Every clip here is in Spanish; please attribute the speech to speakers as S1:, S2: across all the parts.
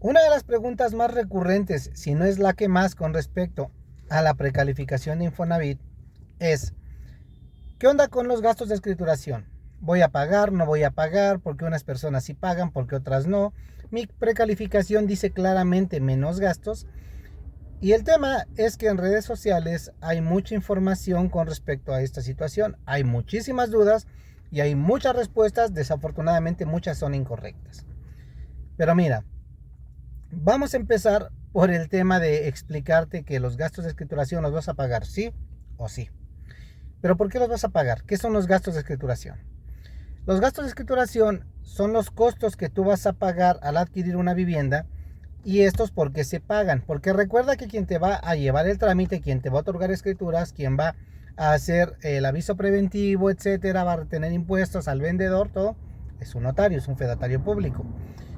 S1: Una de las preguntas más recurrentes, si no es la que más con respecto a la precalificación de Infonavit, es ¿qué onda con los gastos de escrituración? ¿Voy a pagar? ¿No voy a pagar? ¿Por qué unas personas sí pagan? ¿Por qué otras no? Mi precalificación dice claramente menos gastos. Y el tema es que en redes sociales hay mucha información con respecto a esta situación. Hay muchísimas dudas y hay muchas respuestas. Desafortunadamente muchas son incorrectas. Pero mira, vamos a empezar por el tema de explicarte que los gastos de escrituración los vas a pagar sí o sí. Pero ¿por qué los vas a pagar? ¿Qué son los gastos de escrituración? Los gastos de escrituración son los costos que tú vas a pagar al adquirir una vivienda. ¿Y estos por qué se pagan? Porque recuerda que quien te va a llevar el trámite, quien te va a otorgar escrituras, quien va a hacer el aviso preventivo, etcétera, va a retener impuestos al vendedor, todo, es un notario, es un fedatario público.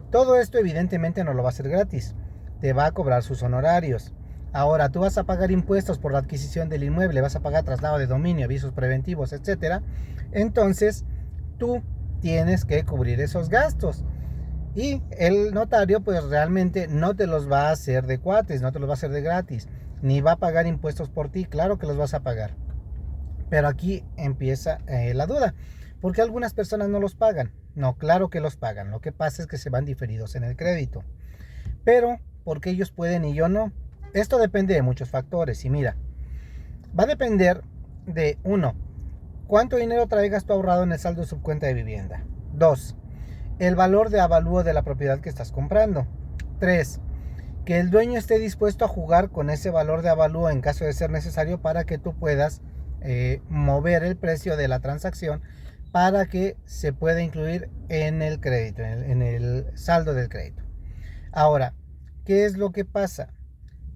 S1: Todo esto evidentemente no lo va a hacer gratis, te va a cobrar sus honorarios. Ahora, tú vas a pagar impuestos por la adquisición del inmueble, vas a pagar traslado de dominio, avisos preventivos, etcétera. Entonces, tú tienes que cubrir esos gastos. Y el notario pues realmente no te los va a hacer de cuates, no te los va a hacer de gratis, ni va a pagar impuestos por ti, claro que los vas a pagar. Pero aquí empieza la duda, porque algunas personas no los pagan. No, claro que los pagan, lo que pasa es que se van diferidos en el crédito. Pero, ¿por qué ellos pueden y yo no? Esto depende de muchos factores y mira, va a depender de uno, cuánto dinero traigas tú ahorrado en el saldo de subcuenta de vivienda. 2, el valor de avalúo de la propiedad que estás comprando. 3, que el dueño esté dispuesto a jugar con ese valor de avalúo en caso de ser necesario para que tú puedas mover el precio de la transacción para que se pueda incluir en el crédito, en el saldo del crédito. Ahora, ¿qué es lo que pasa?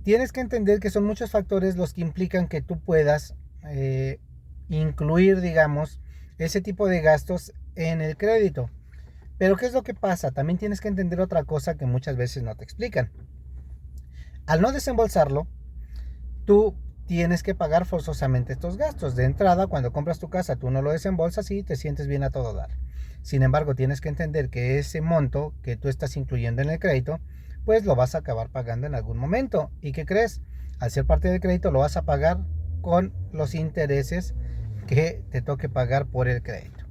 S1: Tienes que entender que son muchos factores los que implican que tú puedas incluir, digamos, ese tipo de gastos en el crédito. Pero ¿qué es lo que pasa? También tienes que entender otra cosa que muchas veces no te explican. Al no desembolsarlo, tú tienes que pagar forzosamente estos gastos. De entrada, cuando compras tu casa, tú no lo desembolsas y te sientes bien a todo dar. Sin embargo, tienes que entender que ese monto que tú estás incluyendo en el crédito, pues lo vas a acabar pagando en algún momento. ¿Y qué crees? Al ser parte del crédito, lo vas a pagar con los intereses que te toque pagar por el crédito.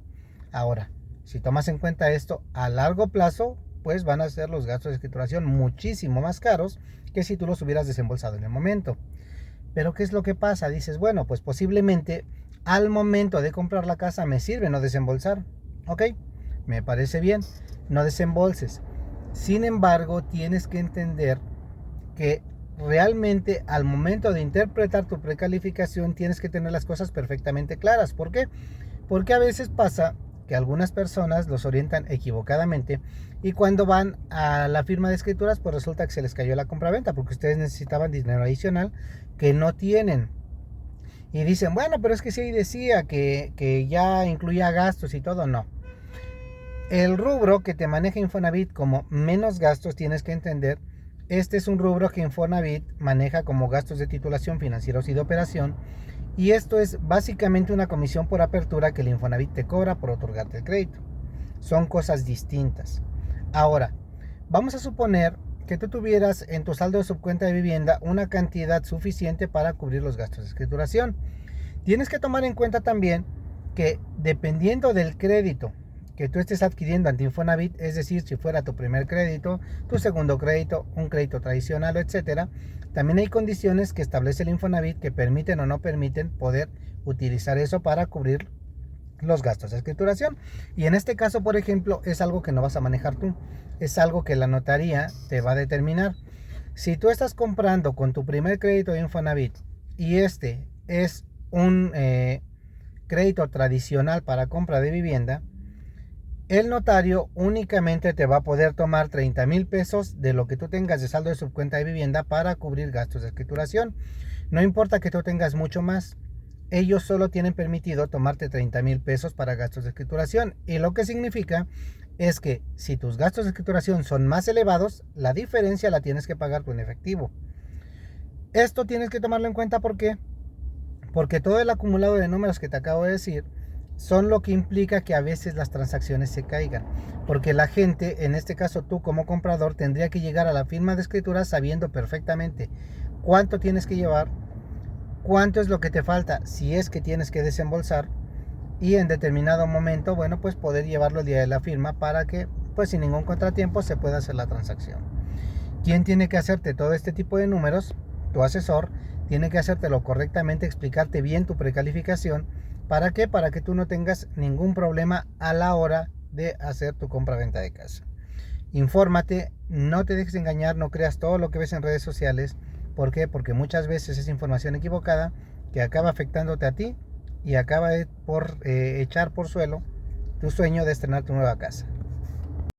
S1: Ahora, si tomas en cuenta esto a largo plazo, pues van a ser los gastos de escrituración muchísimo más caros que si tú los hubieras desembolsado en el momento. Pero ¿qué es lo que pasa? Dices, bueno, pues posiblemente al momento de comprar la casa me sirve no desembolsar. Ok, me parece bien, no desembolses. Sin embargo, tienes que entender que realmente al momento de interpretar tu precalificación tienes que tener las cosas perfectamente claras. ¿Por qué? Porque a veces pasa que algunas personas los orientan equivocadamente y cuando van a la firma de escrituras pues resulta que se les cayó la compraventa porque ustedes necesitaban dinero adicional que no tienen. Y dicen, bueno, pero es que si ahí decía que ya incluía gastos y todo, no. El rubro que te maneja Infonavit como menos gastos, tienes que entender, este es un rubro que Infonavit maneja como gastos de titulación financieros y de operación, y esto es básicamente una comisión por apertura que el Infonavit te cobra por otorgarte el crédito. Son cosas distintas. Ahora, vamos a suponer que tú tuvieras en tu saldo de subcuenta de vivienda una cantidad suficiente para cubrir los gastos de escrituración. Tienes que tomar en cuenta también que dependiendo del crédito que tú estés adquiriendo ante Infonavit, es decir, si fuera tu primer crédito, tu segundo crédito, un crédito tradicional, etcétera, también hay condiciones que establece el Infonavit que permiten o no permiten poder utilizar eso para cubrir los gastos de escrituración. Y en este caso, por ejemplo, es algo que no vas a manejar tú, es algo que la notaría te va a determinar. Si tú estás comprando con tu primer crédito de Infonavit y este es un crédito tradicional para compra de vivienda, el notario únicamente te va a poder tomar 30,000 pesos de lo que tú tengas de saldo de subcuenta de vivienda para cubrir gastos de escrituración. No importa que tú tengas mucho más, ellos solo tienen permitido tomarte 30,000 pesos para gastos de escrituración. Y lo que significa es que si tus gastos de escrituración son más elevados, la diferencia la tienes que pagar tú en efectivo. Esto tienes que tomarlo en cuenta, ¿por qué? Porque todo el acumulado de números que te acabo de decir son lo que implica que a veces las transacciones se caigan, porque la gente, en este caso tú como comprador, tendría que llegar a la firma de escritura sabiendo perfectamente cuánto tienes que llevar, cuánto es lo que te falta si es que tienes que desembolsar, y en determinado momento, bueno, pues poder llevarlo el día de la firma para que pues sin ningún contratiempo se pueda hacer la transacción. ¿Quién tiene que hacerte todo este tipo de números? Tu asesor tiene que hacértelo correctamente, explicarte bien tu precalificación. ¿Para qué? Para que tú no tengas ningún problema a la hora de hacer tu compra-venta de casa. Infórmate, no te dejes engañar, no creas todo lo que ves en redes sociales. ¿Por qué? Porque muchas veces es información equivocada que acaba afectándote a ti y acaba por echar por suelo tu sueño de estrenar tu nueva casa.